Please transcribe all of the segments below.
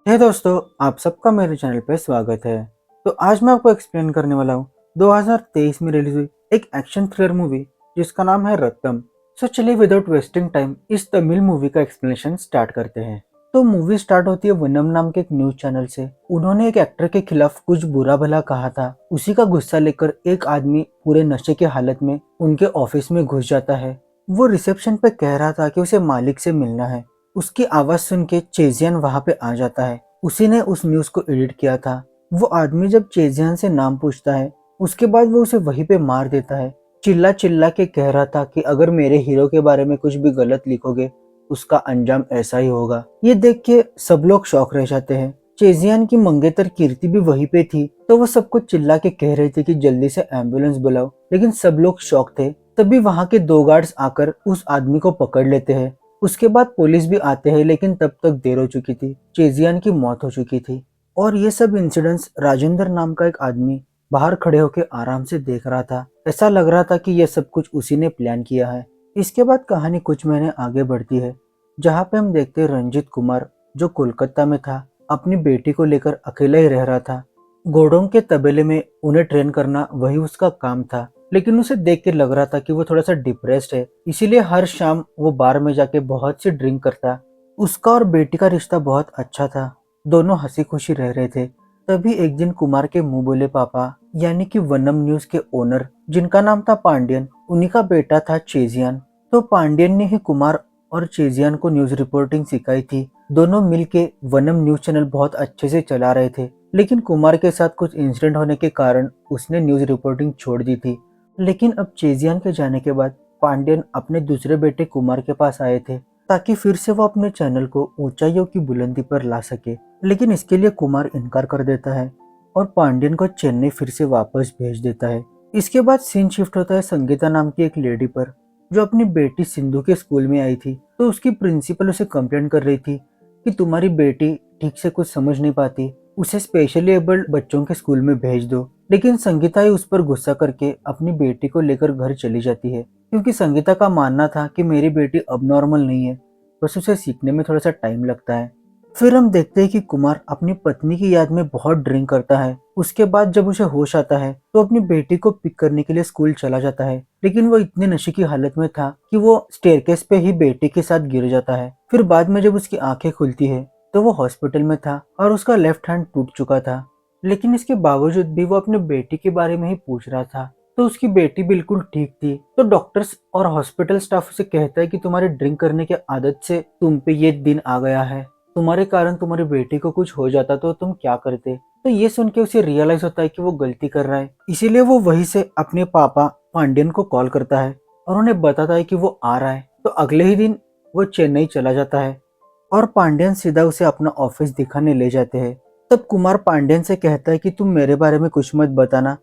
हे दोस्तों, आप सबका मेरे चैनल पे स्वागत है। तो आज मैं आपको एक्सप्लेन करने वाला हूँ 2023 में रिलीज हुई एक एक्शन थ्रिलर मूवी जिसका नाम है रत्तम। सो चलिए विदाउट वेस्टिंग टाइम इस तमिल मूवी का एक्सप्लेनेशन स्टार्ट करते हैं। तो मूवी स्टार्ट होती है वनम नाम के एक न्यूज चैनल से। उन्होंने एक एक्टर के खिलाफ कुछ बुरा भला कहा था। उसी का गुस्सा लेकर एक आदमी पूरे नशे की हालत में उनके ऑफिस में घुस जाता है। वो रिसेप्शन पे कह रहा था कि उसे मालिक से मिलना है। उसकी आवाज सुन के चेजियन वहां पे आ जाता है। उसी ने उस न्यूज को एडिट किया था। वो आदमी जब चेजियन से नाम पूछता है उसके बाद वो उसे वहीं पे मार देता है। चिल्ला चिल्ला के कह रहा था कि अगर मेरे हीरो के बारे में कुछ भी गलत लिखोगे उसका अंजाम ऐसा ही होगा। ये देख के सब लोग शौक रह जाते हैं। चेजियन की मंगेतर कीर्ति भी वहीं पे थी, तो वो सबको चिल्ला के कह रहे थे कि जल्दी से एम्बुलेंस बुलाओ, लेकिन सब लोग शौक थे। तभी वहां के दो गार्ड्स आकर उस आदमी को पकड़ लेते हैं। उसके बाद पुलिस भी आते हैं, लेकिन तब तक देर हो चुकी थी। चेजियन की मौत हो चुकी थी। और ये सब इंसिडेंट्स राजेंद्र नाम का एक आदमी बाहर खड़े होकर आराम से देख रहा था। ऐसा लग रहा था कि यह सब कुछ उसी ने प्लान किया है। इसके बाद कहानी कुछ महीने आगे बढ़ती है, जहाँ पे हम देखते हैं रंजीत कुमार, जो कोलकाता में था, अपनी बेटी को लेकर अकेला ही रह रहा था। घोड़ों के तबेले में उन्हें ट्रेन करना वही उसका काम था, लेकिन उसे देख के लग रहा था कि वो थोड़ा सा डिप्रेस्ड है। इसीलिए हर शाम वो बार में जाके बहुत सी ड्रिंक करता। उसका और बेटी का रिश्ता बहुत अच्छा था। दोनों हंसी खुशी रह रहे थे। तभी एक दिन कुमार के मुंह बोले पापा, यानी कि वनम न्यूज के ओनर, जिनका नाम था पांडियन, उन्हीं का बेटा था चेजियन। तो पांडियन ने ही कुमार और चेजियन को न्यूज रिपोर्टिंग सिखाई थी। दोनों मिलके वनम न्यूज चैनल बहुत अच्छे से चला रहे थे, लेकिन कुमार के साथ कुछ इंसिडेंट होने के कारण उसने न्यूज रिपोर्टिंग छोड़ दी थी। लेकिन अब चेजियन के जाने के बाद पांड्यन अपने दूसरे बेटे कुमार के पास आए थे, ताकि फिर से वो अपने चैनल को ऊंचाइयों की बुलंदी पर ला सके। लेकिन इसके लिए कुमार इनकार कर देता है और पांड्यन को चेन्नई फिर से वापस भेज देता है। इसके बाद सीन शिफ्ट होता है संगीता नाम की एक लेडी पर, जो अपनी बेटी सिंधु के स्कूल में आई थी। तो उसकी प्रिंसिपल उसे कंप्लेंट कर रही थी कि तुम्हारी बेटी ठीक से कुछ समझ नहीं पाती, उसे स्पेशली एबल्ड बच्चों के स्कूल में भेज दो। लेकिन संगीता ही उस पर गुस्सा करके अपनी बेटी को लेकर घर चली जाती है, क्योंकि संगीता का मानना था कि मेरी बेटी अब नॉर्मल नहीं है, बस उसे सीखने में थोड़ा सा टाइम लगता है। फिर हम देखते हैं कि कुमार अपनी पत्नी की याद में बहुत ड्रिंक करता है। उसके बाद जब उसे होश आता है तो अपनी बेटी को पिक करने के लिए स्कूल चला जाता है, लेकिन वो इतने नशे की हालत में था कि वो स्टेयरकेस पे ही बेटी के साथ गिर जाता है। फिर बाद में जब उसकी आंखें खुलती है तो वो हॉस्पिटल में था और उसका लेफ्ट हैंड टूट चुका था। लेकिन इसके बावजूद भी वो अपने बेटी के बारे में ही पूछ रहा था। तो उसकी बेटी बिल्कुल ठीक थी। तो डॉक्टर्स और हॉस्पिटल स्टाफ उसे कहता है कि तुम्हारे ड्रिंक करने की आदत से तुम पे ये दिन आ गया है, तुम्हारे कारण तुम्हारी बेटी को कुछ हो जाता तो तुम क्या करते। तो ये सुन के उसे रियलाइज होता है कि वो गलती कर रहा है। इसीलिए वो वहीं से अपने पापा पांड्यन को कॉल करता है और उन्हें बताता है कि वो आ रहा है। तो अगले ही दिन वो चेन्नई चला जाता है और पांड्यन सीधा उसे अपना ऑफिस दिखाने ले जाते हैं। तब कुमार पांड्यन से कहता है कि तुम मेरे बारे में कुछ मत बताना,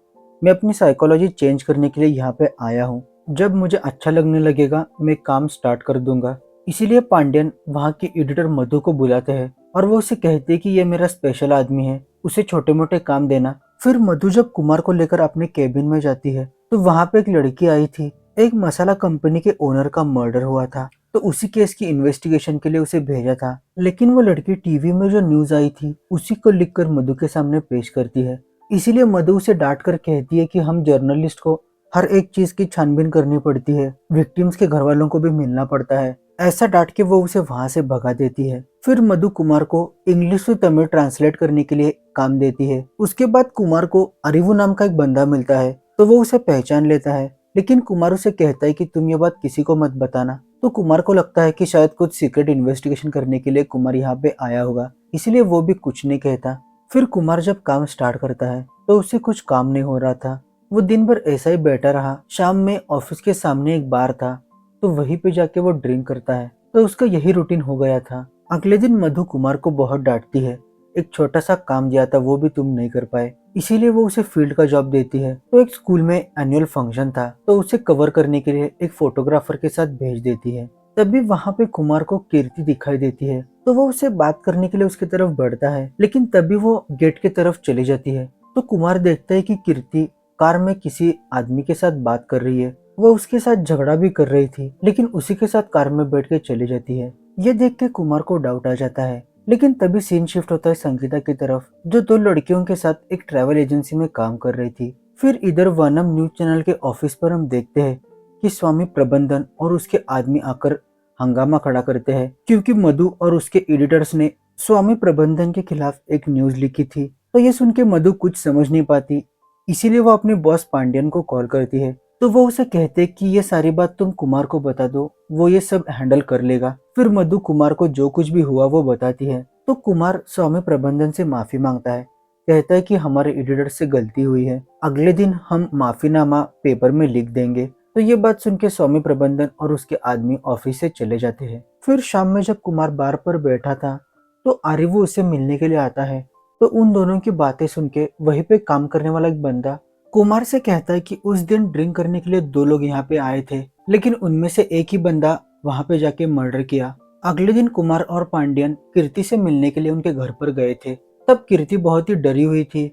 मैं अपनी साइकोलॉजी चेंज करने के लिए यहाँ पे आया हूँ। जब मुझे अच्छा लगने लगेगा मैं काम स्टार्ट कर दूंगा। इसीलिए पांड्यन वहाँ की एडिटर मधु को बुलाते हैं और वो उसे कहते हैं कि ये मेरा स्पेशल आदमी है, उसे छोटे मोटे काम देना। फिर मधु जब कुमार को लेकर अपने केबिन में जाती है तो वहाँ पे एक लड़की आई थी। एक मसाला कंपनी के ओनर का मर्डर हुआ था, तो उसी केस की इन्वेस्टिगेशन के लिए उसे भेजा था। लेकिन वो लड़की टीवी में जो न्यूज आई थी उसी को लिखकर मधु के सामने पेश करती है। इसीलिए मधु उसे डांट कर कहती है कि हम जर्नलिस्ट को हर एक चीज की छानबीन करनी पड़ती है, विक्टिम्स के घर वालों को भी मिलना पड़ता है। ऐसा डांट के वो उसे वहां से भगा देती है। फिर मधु कुमार को इंग्लिश से तमिल ट्रांसलेट करने के लिए काम देती है। उसके बाद कुमार को अरिवु नाम का एक बंदा मिलता है, तो वो उसे पहचान लेता है। लेकिन कुमार उसे कहता है कि तुम ये बात किसी को मत बताना। तो कुमार को लगता है कि शायद कुछ सीक्रेट इन्वेस्टिगेशन करने के लिए कुमार यहाँ पे आया होगा, इसीलिए वो भी कुछ नहीं कहता। फिर कुमार जब काम स्टार्ट करता है तो उससे कुछ काम नहीं हो रहा था। वो दिन भर ऐसा ही बैठा रहा। शाम में ऑफिस के सामने एक बार था, तो वहीं पे जाके वो ड्रिंक करता है। तो उसका यही रूटीन हो गया था। अगले दिन मधु कुमार को बहुत डांटती है, एक छोटा सा काम दिया था वो भी तुम नहीं कर पाए, इसीलिए वो उसे फील्ड का जॉब देती है। तो एक स्कूल में एनुअल फंक्शन था, तो उसे कवर करने के लिए एक फोटोग्राफर के साथ भेज देती है। तभी वहाँ पे कुमार को कीर्ति दिखाई देती है, तो वो उसे बात करने के लिए उसकी तरफ बढ़ता है, लेकिन तभी वो गेट की तरफ चली जाती है। तो कुमार देखता है कि कीर्ति कार में किसी आदमी के साथ बात कर रही है। वो उसके साथ झगड़ा भी कर रही थी, लेकिन उसी के साथ कार में बैठ के चली जाती है। ये देख के कुमार को डाउट आ जाता है लेकिन तभी सीन शिफ्ट होता है संगीता की तरफ, जो दो लड़कियों के साथ एक ट्रैवल एजेंसी में काम कर रही थी। फिर इधर वनम न्यूज चैनल के ऑफिस पर हम देखते हैं कि स्वामी प्रबंधन और उसके आदमी आकर हंगामा खड़ा करते हैं, क्योंकि मधु और उसके एडिटर्स ने स्वामी प्रबंधन के खिलाफ एक न्यूज लिखी थी। तो ये सुन के मधु कुछ समझ नहीं पाती, इसीलिए वो अपने बॉस पांड्यन को कॉल करती है। तो वो उसे कहते कि ये सारी बात तुम कुमार को बता दो, वो ये सब हैंडल कर लेगा। फिर मधु कुमार को जो कुछ भी हुआ वो बताती है। तो कुमार स्वामी प्रबंधन से माफी मांगता है, कहता है कि हमारे एडिटर से गलती हुई है, अगले दिन हम माफीनामा पेपर में लिख देंगे। तो ये बात सुन के स्वामी प्रबंधन और उसके आदमी ऑफिस से चले जाते हैं। फिर शाम में जब कुमार बार पर बैठा था तो आरिवू उसे मिलने के लिए आता है। तो उन दोनों की बातें सुन के वहीं पे काम करने वाला एक बंदा कुमार से कहता है कि उस दिन ड्रिंक करने के लिए दो लोग यहाँ पे आए थे, लेकिन उनमें से एक ही बंदा वहाँ पे जाके मर्डर किया। अगले दिन कुमार और पांड्यन कीर्ति से मिलने के लिए उनके घर पर गए थे। तब कीर्ति बहुत ही डरी हुई थी,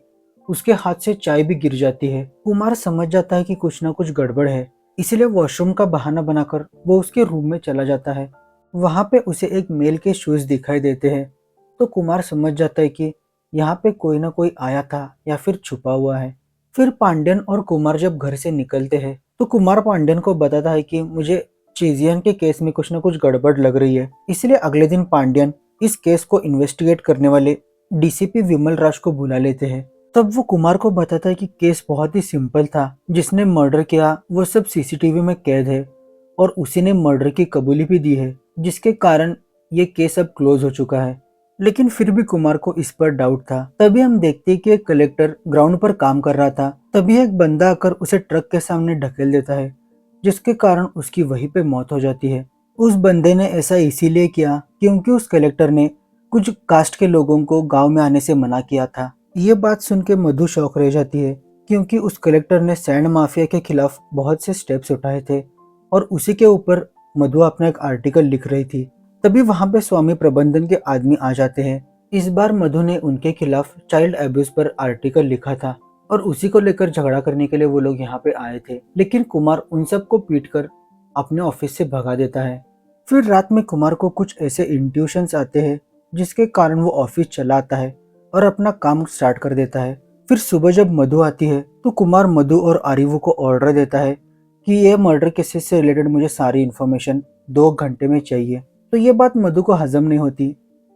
उसके हाथ से चाय भी गिर जाती है। कुमार समझ जाता है कि कुछ ना कुछ गड़बड़ है, इसलिए वॉशरूम का बहाना बनाकर वो उसके रूम में चला जाता है। वहाँ पे उसे एक मेल के शूज दिखाई देते हैं। तो कुमार समझ जाता है कि यहाँ पे कोई ना कोई आया था या फिर छुपा हुआ है। फिर पांड्यन और कुमार जब घर से निकलते हैं तो कुमार पांड्यन को बताता है कि मुझे चेजियन के केस में कुछ ना कुछ गड़बड़ लग रही है। इसलिए अगले दिन पांड्यन इस केस को इन्वेस्टिगेट करने वाले डीसीपी विमल राज को बुला लेते हैं। तब वो कुमार को बताता है कि केस बहुत ही सिंपल था, जिसने मर्डर किया वो सब सीसीटीवी में कैद है और उसी ने मर्डर की कबूली भी दी है, जिसके कारण ये केस अब क्लोज हो चुका है। लेकिन फिर भी कुमार को इस पर डाउट था। तभी हम देखते हैं कि एक कलेक्टर ग्राउंड पर काम कर रहा था। तभी एक बंदा आकर उसे ट्रक के सामने ढकेल देता है, जिसके कारण उसकी वहीं पे मौत हो जाती है। उस बंदे ने ऐसा इसीलिए किया क्योंकि उस कलेक्टर ने कुछ कास्ट के लोगों को गांव में आने से मना किया था। ये बात सुन के मधु शौक रह जाती है, क्योंकि उस कलेक्टर ने सैंड माफिया के खिलाफ बहुत से स्टेप्स उठाए थे और उसी के ऊपर मधु अपना एक आर्टिकल लिख रही थी। तभी वहां पे स्वामी प्रबंधन के आदमी आ जाते हैं। इस बार मधु ने उनके खिलाफ चाइल्ड एब्यूज पर आर्टिकल लिखा था और उसी को लेकर झगड़ा करने के लिए वो लोग यहाँ पे आए थे, लेकिन कुमार उन सबको पीट कर अपने ऑफिस से भगा देता है। फिर रात में कुमार को कुछ ऐसे इंट्यूशंस आते हैं जिसके कारण वो ऑफिस चला आता है और अपना काम स्टार्ट कर देता है। फिर सुबह जब मधु आती है तो कुमार मधु और आरिवू को ऑर्डर देता है कि ये मर्डर केसेस से रिलेटेड मुझे सारी इन्फॉर्मेशन 2 घंटे में चाहिए। तो ये बात मधु को हजम नहीं होती,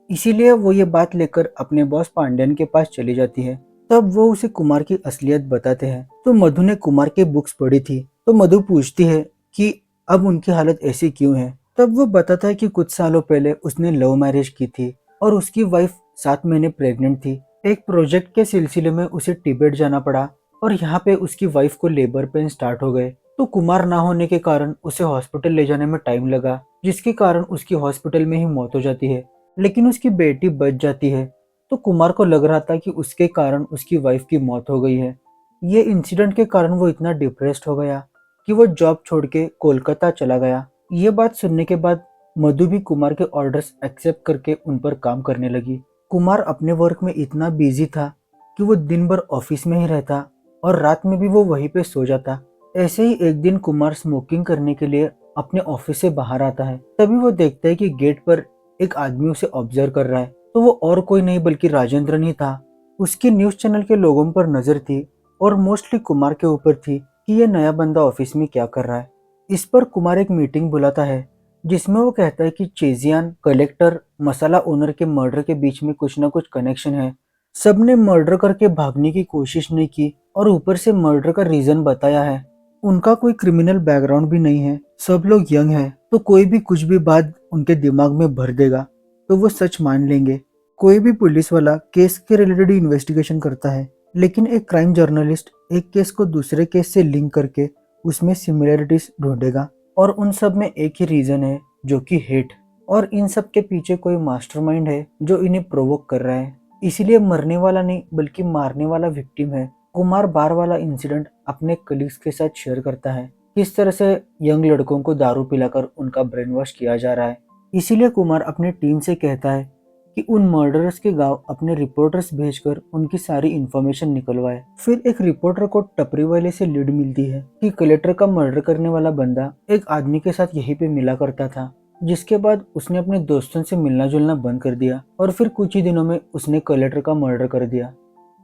इसीलिए वो ये बात लेकर अपने बॉस पांड्यन के पास चली जाती है। तब वो उसे कुमार की असलियत बताते हैं। तो मधु ने कुमार की बुक्स पढ़ी थी। तो मधु पूछती है कि अब उनकी हालत ऐसी क्यों है। तब वो बताता है कि कुछ सालों पहले उसने लव मैरिज की थी और उसकी वाइफ 7 महीने प्रेग्नेंट थी। एक प्रोजेक्ट के सिलसिले में उसे तिब्बत जाना पड़ा और यहाँ पे उसकी वाइफ को लेबर पेन स्टार्ट हो गए। तो कुमार ना होने के कारण उसे हॉस्पिटल ले जाने में टाइम लगा, जिसके कारण उसकी हॉस्पिटल में ही मौत हो जाती है। लेकिन उसकी बेटी बच जाती है। तो कुमार को लग रहा था कि उसके कारण उसकी वाइफ की मौत हो गई है। ये इंसिडेंट के कारण वो इतना डिप्रेस्ड हो गया कि वो जॉब छोड़ के कोलकाता चला गया। ये बात सुनने के बाद मधु भी कुमार के ऑर्डर्स एक्सेप्ट करके उन पर काम करने लगी। कुमार अपने वर्क में इतना बिजी था कि वो दिन भर ऑफिस में ही रहता और रात में भी वो वहीं पे सो जाता। ऐसे ही एक दिन कुमार स्मोकिंग करने के लिए अपने ऑफिस से बाहर आता है। तभी वो देखता है कि गेट पर एक आदमी उसे ऑब्जर्व कर रहा है। तो वो और कोई नहीं बल्कि राजेंद्रन ही था। उसकी न्यूज चैनल के लोगों पर नजर थी और मोस्टली कुमार के ऊपर थी कि ये नया बंदा ऑफिस में क्या कर रहा है। इस पर कुमार एक मीटिंग बुलाता है, जिसमें वो कहता है कि चेजियान, कलेक्टर, मसाला ओनर के मर्डर के बीच में कुछ ना कुछ कनेक्शन है। सबने मर्डर करके भागने की कोशिश नहीं की और ऊपर से मर्डर का रीजन बताया है। उनका कोई क्रिमिनल बैकग्राउंड भी नहीं है, सब लोग यंग हैं, तो कोई भी कुछ भी बात उनके दिमाग में भर देगा तो वो सच मान लेंगे। कोई भी पुलिस वाला केस के रिलेटेड इन्वेस्टिगेशन करता है, लेकिन एक क्राइम जर्नलिस्ट एक केस को दूसरे केस से लिंक करके उसमें सिमिलरिटीज ढूंढेगा और उन सब में एक ही रीजन है, जो कि हेट। और इन सब के पीछे कोई मास्टरमाइंड है जो इन्हें प्रोवोक कर रहा है। इसीलिए मरने वाला नहीं बल्कि मारने वाला विक्टिम है। कुमार बार वाला इंसिडेंट अपने कलीग्स के साथ शेयर करता है, किस तरह से यंग लड़कों को दारू पिलाकर उनका ब्रेन वॉश किया जा रहा है। इसीलिए कुमार अपने टीम से कहता है कि उन मर्डरर्स के गांव अपने रिपोर्टर्स भेजकर उनकी सारी इन्फॉर्मेशन निकलवाए। फिर एक रिपोर्टर को टपरी वाले से लीड मिलती है कि कलेक्टर का मर्डर करने वाला बंदा एक आदमी के साथ यहीं पे मिला करता था, जिसके बाद उसने अपने दोस्तों से मिलना जुलना बंद कर दिया और फिर कुछ ही दिनों में उसने कलेक्टर का मर्डर कर दिया।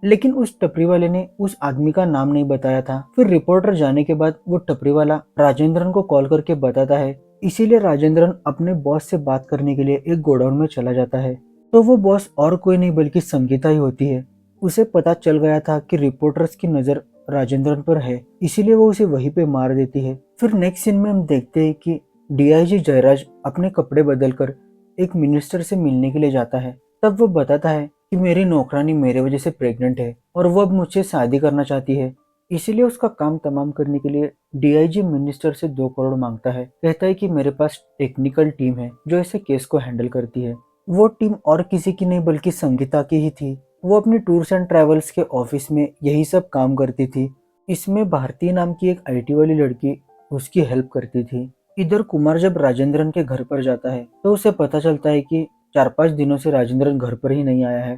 लेकिन उस टपरी वाले ने उस आदमी का नाम नहीं बताया था। फिर रिपोर्टर जाने के बाद वो टपरी वाला राजेंद्रन को कॉल करके बताता है। इसीलिए राजेंद्रन अपने बॉस से बात करने के लिए एक गोडाउन में चला जाता है। तो वो बॉस और कोई नहीं बल्कि संगीता ही होती है। उसे पता चल गया था कि रिपोर्टर्स की नजर राजेंद्रन पर है, इसीलिए वो उसे वहीं पे मार देती है। फिर नेक्स्ट सीन में हम देखते हैं कि डीआईजी जयराज अपने कपड़े बदलकर एक मिनिस्टर से मिलने के लिए जाता है। तब वो बताता है कि मेरी नौकरानी मेरे वजह से प्रेग्नेंट है और वो अब मुझसे शादी करना चाहती है। इसीलिए उसका काम तमाम करने के लिए डीआईजी मिनिस्टर से 2 करोड़ मांगता है। कहता है कि मेरे पास टेक्निकल टीम है जो ऐसे केस को हैंडल करती है। वो टीम और किसी की नहीं बल्कि संगीता की ही थी। वो अपनी टूर्स एंड ट्रैवल्स के ऑफिस में यही सब काम करती थी। इसमें भारती नाम की एक आईटी वाली लड़की उसकी हेल्प करती थी। इधर कुमार जब राजेंद्रन के घर पर जाता है तो उसे पता चलता है कि 4-5 दिनों से राजेंद्रन घर पर ही नहीं आया है।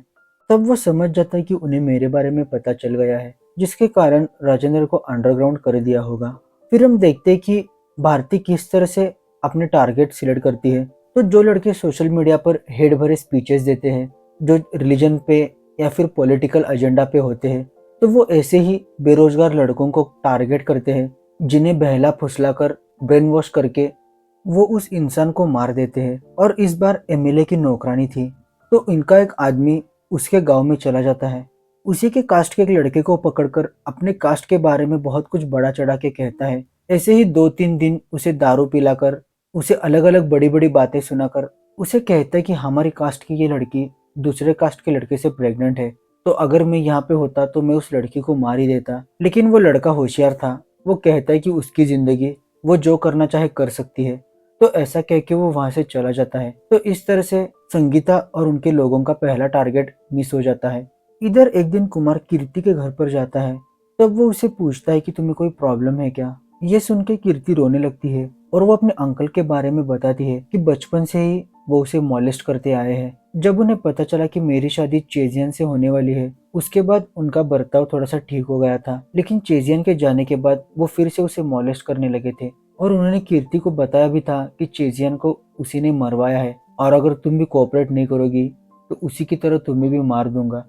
तब वो समझ जाता है कि उन्हें मेरे बारे में पता चल गया है, जिसके कारण राजेंद्र को अंडरग्राउंड कर दिया होगा। फिर हम देखते हैं कि भारती किस तरह से अपने टारगेट सिलेक्ट करती है। तो जो लड़के सोशल मीडिया पर हेड भरे स्पीचेस देते हैं, जो रिलीजन पे या फिर पॉलिटिकल एजेंडा पे होते हैं, तो वो ऐसे ही बेरोजगार लड़कों को टारगेट करते हैं, जिन्हें बहला फुसला कर ब्रेन वॉश करके वो उस इंसान को मार देते हैं। और इस बार एमएलए की नौकरानी थी, तो इनका एक आदमी उसके गांव में चला जाता है। उसी के कास्ट के एक लड़के को पकड़कर अपने कास्ट के बारे में बहुत कुछ बड़ा चढ़ा के कहता है। ऐसे ही 2-3 दिन उसे दारू पिलाकर, उसे अलग अलग बड़ी बड़ी बातें सुनाकर उसे कहता है कि हमारी कास्ट की ये लड़की दूसरे कास्ट के लड़के से प्रेग्नेंट है, तो अगर मैं यहाँ पे होता तो मैं उस लड़की को मार ही देता। लेकिन वो लड़का होशियार था, वो कहता है कि उसकी जिंदगी, वो जो करना चाहे कर सकती है। तो ऐसा कह के वो वहां से चला जाता है। तो इस तरह से संगीता और उनके लोगों का पहला टारगेट मिस हो जाता है। इधर एक दिन कुमार कीर्ति के घर पर जाता है। तब वो उसे पूछता है कि तुम्हें कोई प्रॉब्लम है क्या। ये सुन के कीर्ति रोने लगती है और वो अपने अंकल के बारे में बताती है कि बचपन से ही वो उसे मॉलेस्ट करते आए हैं। जब उन्हें पता चला कि मेरी शादी चेजियन से होने वाली है, उसके बाद उनका बर्ताव थोड़ा सा ठीक हो गया था। लेकिन चेजियन के जाने के बाद वो फिर से उसे मॉलेस्ट करने लगे थे। और उन्होंने कीर्ति को बताया भी था कि चेजियन को उसी ने मरवाया है और अगर तुम भी कोऑपरेट नहीं करोगी तो उसी की तरह तुम्हें भी मार दूंगा।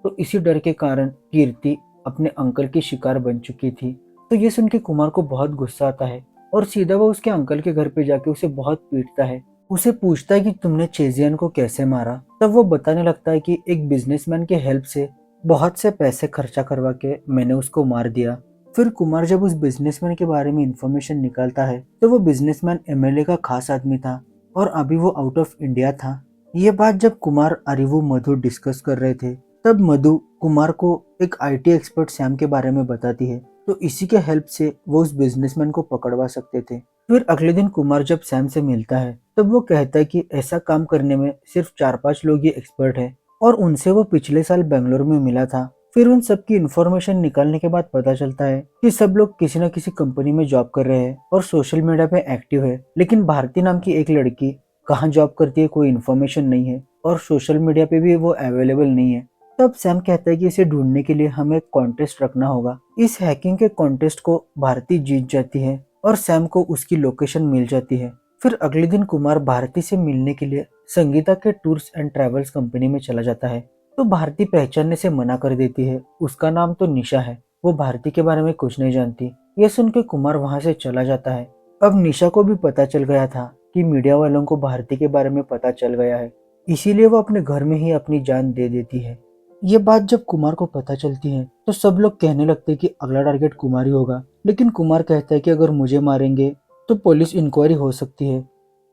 तो इसी डर के कारण कीर्ति अपने अंकल की शिकार बन चुकी थी। तो ये सुन के कुमार को बहुत गुस्सा आता है और सीधा वो उसके अंकल के घर पे जाके उसे बहुत पीटता है। उसे पूछता है कि तुमने चेजियन को कैसे मारा। तब वो बताने लगता है कि एक बिजनेसमैन के हेल्प से बहुत से पैसे खर्चा करवा के मैंने उसको मार दिया। फिर कुमार जब उस बिजनेसमैन के बारे में इंफॉर्मेशन निकालता है तो वो बिजनेसमैन एमएलए का खास आदमी था और अभी वो आउट ऑफ इंडिया था। ये बात जब कुमार अरिवू मधु डिस्कस कर रहे थे, तब मधु कुमार को एक आईटी एक्सपर्ट सैम के बारे में बताती है। तो इसी के हेल्प से वो उस बिजनेसमैन को पकड़वा सकते थे। फिर अगले दिन कुमार जब सैम से मिलता है तब वो कहता है कि ऐसा काम करने में सिर्फ 4-5 लोग ही एक्सपर्ट है और उनसे वो पिछले साल बेंगलोर में मिला था। फिर उन सबकी इन्फॉर्मेशन निकालने के बाद पता चलता है कि सब लोग किसी न किसी कंपनी में जॉब कर रहे हैं और सोशल मीडिया पे एक्टिव है। लेकिन भारती नाम की एक लड़की कहाँ जॉब करती है कोई इन्फॉर्मेशन नहीं है और सोशल मीडिया पे भी वो अवेलेबल नहीं है। तब सैम कहता है कि इसे ढूंढने के लिए हमें एक कॉन्टेस्ट रखना होगा। इस हैकिंग के कॉन्टेस्ट को भारती जीत जाती है और सैम को उसकी लोकेशन मिल जाती है। फिर अगले दिन कुमार भारती से मिलने के लिए संगीता के टूर्स एंड ट्रैवल्स कंपनी में चला जाता है। तो भारती पहचानने से मना कर देती है। उसका नाम तो निशा है, वो भारती के बारे में कुछ नहीं जानती। ये सुन के कुमार वहां से चला जाता है। अब निशा को भी पता चल गया था कि मीडिया वालों को भारती के बारे में पता चल गया है, इसीलिए वो अपने घर में ही अपनी जान दे देती है। ये बात जब कुमार को पता चलती है तो सब लोग कहने लगते हैं कि अगला टारगेट कुमार ही होगा। लेकिन कुमार कहता है कि अगर मुझे मारेंगे तो पुलिस इंक्वायरी हो सकती है,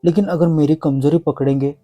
लेकिन अगर मेरी कमजोरी पकड़ेंगे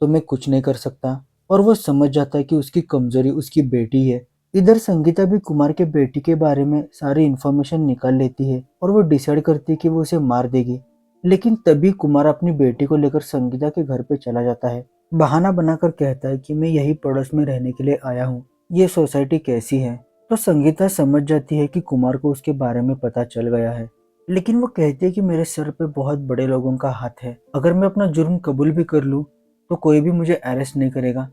तो मैं कुछ नहीं कर सकता। और वो समझ जाता है कि उसकी कमजोरी उसकी बेटी है। इधर संगीता भी कुमार के बेटी के बारे में सारी इन्फॉर्मेशन निकाल लेती है और वो डिसाइड करती है कि वो उसे मार देगी। लेकिन तभी कुमार अपनी बेटी को लेकर संगीता के घर पे चला जाता है। बहाना बनाकर कहता है कि मैं यही पड़ोस में रहने के लिए आया हूँ, ये सोसाइटी कैसी है। तो संगीता समझ जाती है कि कुमार को उसके बारे में पता चल गया है। लेकिन वो कहती है कि मेरे सर पे बहुत बड़े लोगों का हाथ है, अगर मैं अपना जुर्म कबूल भी कर लूँ तो कोई भी मुझे अरेस्ट नहीं करेगा।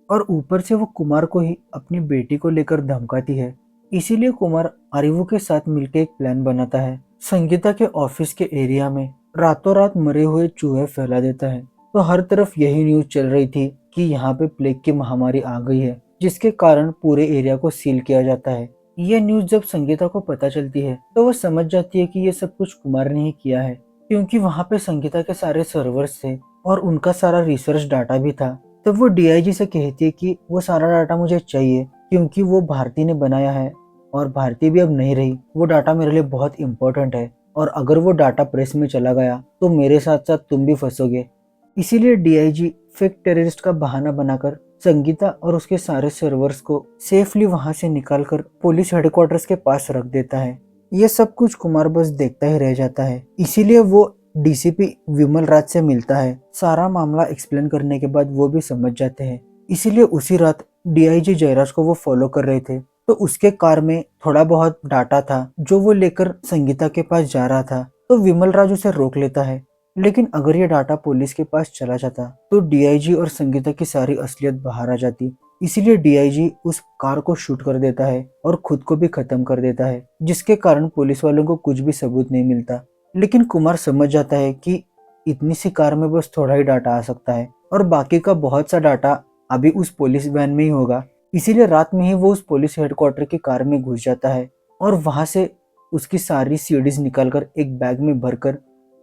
और ऊपर से वो कुमार को ही अपनी बेटी को लेकर धमकाती है। इसीलिए कुमार अरिवू के साथ मिलकर एक प्लान बनाता है। संगीता के ऑफिस के एरिया में रातों रात मरे हुए चूहे फैला देता है। तो हर तरफ यही न्यूज चल रही थी कि यहाँ पे प्लेग की महामारी आ गई है, जिसके कारण पूरे एरिया को सील किया जाता है। ये न्यूज जब संगीता को पता चलती है तो वो समझ जाती है कि ये सब कुछ कुमार ने ही किया है, क्योंकि वहाँ पे संगीता के सारे सर्वर्स थे और उनका सारा रिसर्च डाटा भी था। तब वो डीआईजी से कहती है कि वो सारा डाटा मुझे चाहिए, क्योंकि वो भारती ने बनाया है और भारती भी अब नहीं रही। वो डाटा मेरे लिए बहुत इंपॉर्टेंट है और अगर वो डाटा प्रेस में चला गया तो मेरे साथ साथ तुम भी फंसोगे। इसीलिए डीआईजी फेक टेररिस्ट का बहाना बनाकर संगीता और उसके सारे सर्वर्स को सेफली वहां से निकालकर पुलिस हेडक्वार्टर्स के पास रख देता है। ये सब कुछ कुमार बस देखता ही रह जाता है। इसीलिए वो डीसीपी विमल राज से मिलता है। सारा मामला एक्सप्लेन करने के बाद वो भी समझ जाते हैं। इसीलिए उसी रात डीआईजी जयराज को वो फॉलो कर रहे थे, तो उसके कार में थोड़ा बहुत डाटा था जो वो लेकर संगीता के पास जा रहा था। तो विमल राज उसे रोक लेता है, लेकिन अगर ये डाटा पुलिस के पास चला जाता तो डीआईजी और संगीता की सारी असलियत बाहर आ जाती। इसीलिए डीआईजी उस कार को शूट कर देता है और खुद को भी खत्म कर देता है, जिसके कारण पुलिस वालों को कुछ भी सबूत नहीं मिलता। लेकिन कुमार समझ जाता है कि इतनी सी कार में बस थोड़ा ही डाटा आ सकता है और बाकी का बहुत सा डाटा अभी उस पुलिस वैन में ही होगा। इसीलिए रात में ही वो उस पुलिस हेडक्वार्टर की कार में घुस जाता है और वहां से उसकी सारी सीडीज निकालकर एक बैग में भरकर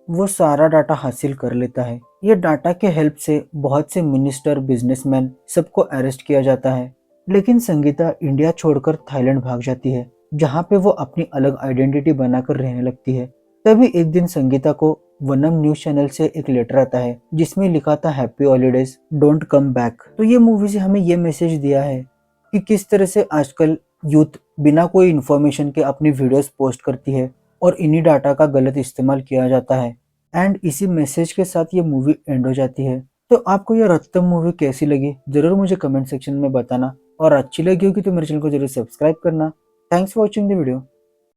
वो सारा डाटा हासिल कर लेता है। ये डाटा के हेल्प से बहुत से मिनिस्टर, बिजनेसमैन सबको अरेस्ट किया जाता है। लेकिन संगीता इंडिया छोड़कर थाईलैंड भाग जाती है, जहाँ पे वो अपनी अलग आइडेंटिटी बनाकर रहने लगती है। तभी एक दिन संगीता को वनम न्यूज चैनल से एक लेटर आता है जिसमें लिखा था happy holidays, don't come back. तो ये मूवी से हमें ये मैसेज दिया है कि किस तरह से आजकल यूथ बिना कोई इन्फॉर्मेशन के अपनी वीडियोस पोस्ट करती है और इन्हीं डाटा का गलत इस्तेमाल किया जाता है। एंड इसी मैसेज के साथ ये मूवी एंड हो जाती है। तो आपको ये रत्तम मूवी कैसी लगी जरूर मुझे कमेंट सेक्शन में बताना, और अच्छी लगी होगी तो मेरे चैनल को जरूर सब्सक्राइब करना। Thanks for watching the video.